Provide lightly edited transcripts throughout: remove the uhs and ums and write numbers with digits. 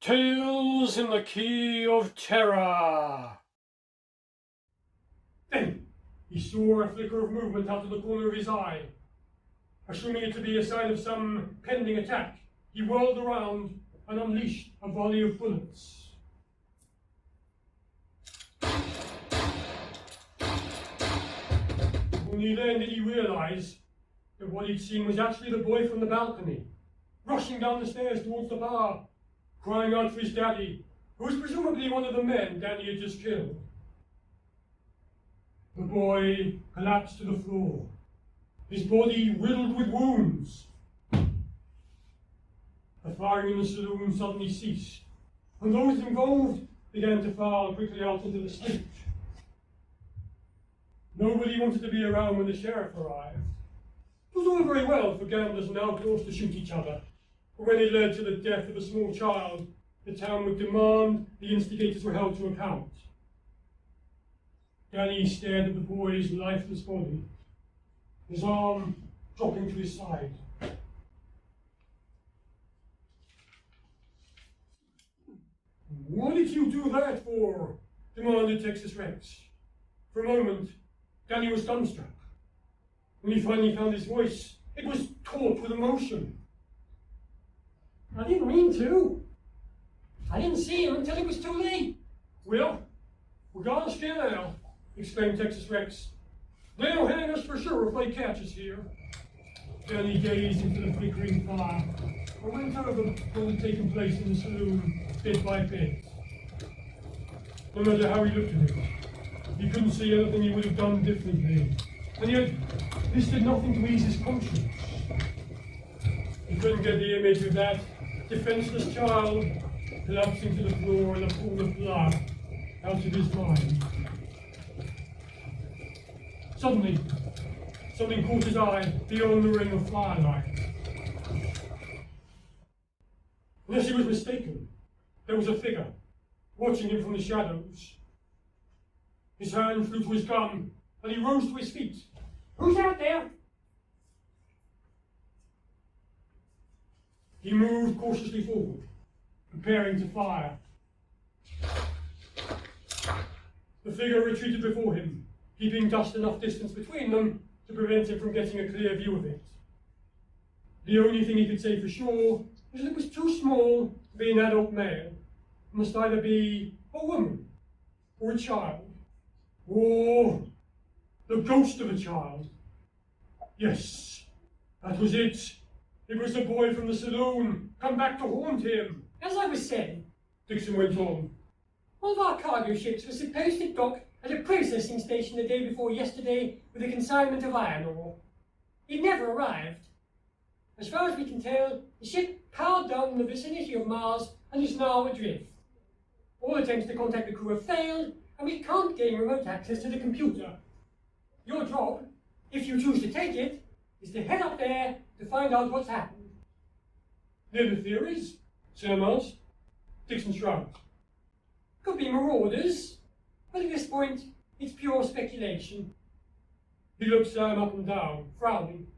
Tales in the Key of Terror. Then he saw a flicker of movement out of the corner of his eye. Assuming it to be a sign of some pending attack, he whirled around and unleashed a volley of bullets. Only then did he realize that what he'd seen was actually the boy from the balcony, rushing down the stairs towards the bar, crying out for his daddy, who was presumably one of the men Danny had just killed. The boy collapsed to the floor, his body riddled with wounds. The firing in the saloon suddenly ceased, and those involved began to file quickly out into the street. Nobody wanted to be around when the sheriff arrived. It was all very well for gamblers and outlaws to shoot each other, but when it led to the death of a small child, the town would demand the instigators were held to account. Danny stared at the boy's lifeless body, his arm dropping to his side. "What did you do that for?" demanded Texas Rex. For a moment, Danny was dumbstruck. When he finally found his voice, it was taut with emotion. "I didn't mean to. I didn't see him until it was too late." "Well, we're gonna scare now," exclaimed Texas Rex. "They'll hang us for sure if they catch us here." Danny gazed into the flickering fire and went over what had taken place in the saloon, bit by bit. No matter how he looked at it, he couldn't see anything he would have done differently. And yet, this did nothing to ease his conscience. He couldn't get the image of that defenseless child collapsing to the floor in a pool of blood out of his mind. Suddenly, something caught his eye beyond the ring of firelight. Unless he was mistaken, there was a figure watching him from the shadows. His hand flew to his gun, and he rose to his feet. "Who's out there?" He moved cautiously forward, preparing to fire. The figure retreated before him, keeping just enough distance between them to prevent him from getting a clear view of it. The only thing he could say for sure was that it was too small to be an adult male. It must either be a woman or a child, or the ghost of a child. Yes, that was it. It was the boy from the saloon, come back to haunt him. "As I was saying, Dixon went on. one of our cargo ships was supposed to dock at a processing station the day before yesterday with a consignment of iron ore. It never arrived. As far as we can tell, the ship powered down in the vicinity of Mars and is now adrift. All attempts to contact the crew have failed, and we can't gain remote access to the computer. Your job, if you choose to take it, is to head up there to find out what's happened." "There are theories?" Sam asked. Dixon shrugged. "Could be marauders, but at this point, it's pure speculation." He looked Sam up and down, frowning.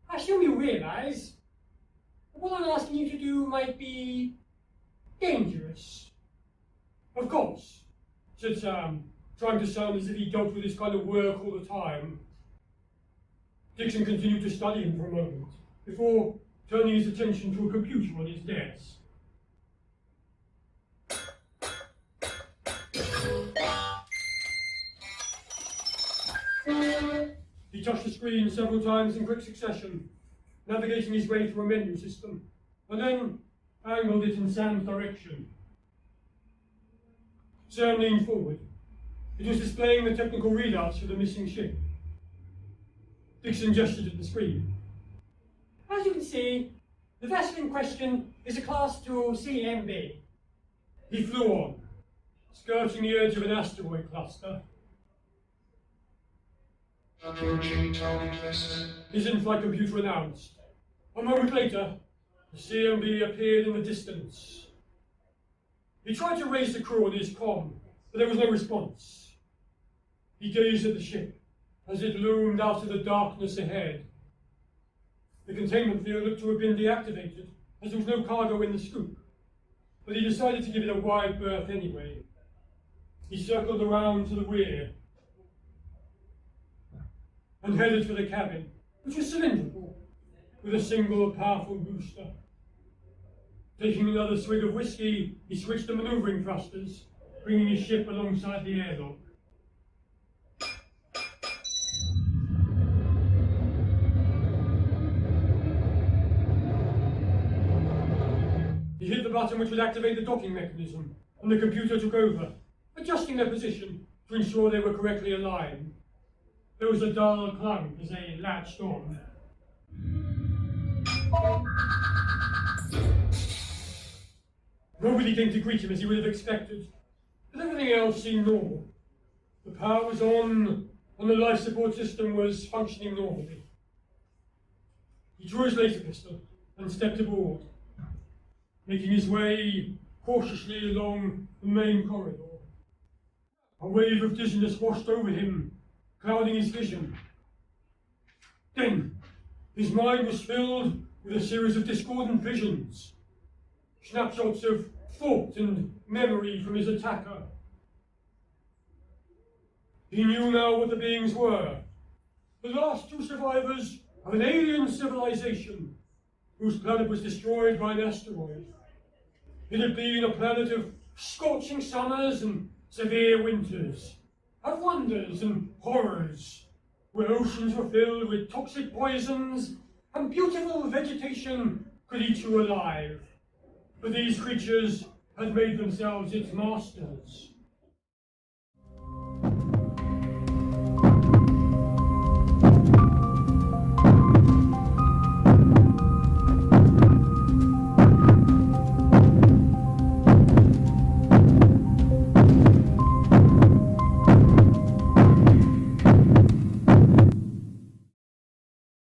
"I assume you realize that what I'm asking you to do might be dangerous." "Of course," said Sam, trying to sound as if he dealt with this kind of work all the time. Dixon continued to study him for a moment, before turning his attention to a computer on his desk. He touched the screen several times in quick succession, navigating his way through a menu system, and then angled it in Sam's direction. Sam leaned forward. It was displaying the technical readouts for the missing ship. Dixon gestured at the screen. "As you can see, the vessel in question is a Class 2 CMB. He flew on, skirting the edge of an asteroid cluster. Approaching target vessel. His in-flight computer announced. A moment later, the CMB appeared in the distance. He tried to raise the crew on his comm, but there was no response. He gazed at the ship as it loomed out of the darkness ahead. The containment field looked to have been deactivated, as there was no cargo in the scoop. but he decided to give it a wide berth anyway. He circled around to the rear and headed for the cabin, which was cylindrical, with a single powerful booster. Taking another swig of whiskey, he switched the maneuvering thrusters, bringing his ship alongside the airlock. He hit the button which would activate the docking mechanism, and the computer took over, adjusting their position to ensure they were correctly aligned. There was a dull clunk as they latched on. Nobody came to greet him as he would have expected, but everything else seemed normal. The power was on, and the life support system was functioning normally. He drew his laser pistol and stepped aboard, making his way cautiously along the main corridor. A wave of dizziness washed over him, clouding his vision. Then, his mind was filled with a series of discordant visions, snapshots of thought and memory from his attacker. He knew now what the beings were, the last two survivors of an alien civilization whose planet was destroyed by an asteroid. It had been a planet of scorching summers and severe winters, of wonders and horrors, where oceans were filled with toxic poisons and beautiful vegetation could eat you alive. But these creatures had made themselves its masters.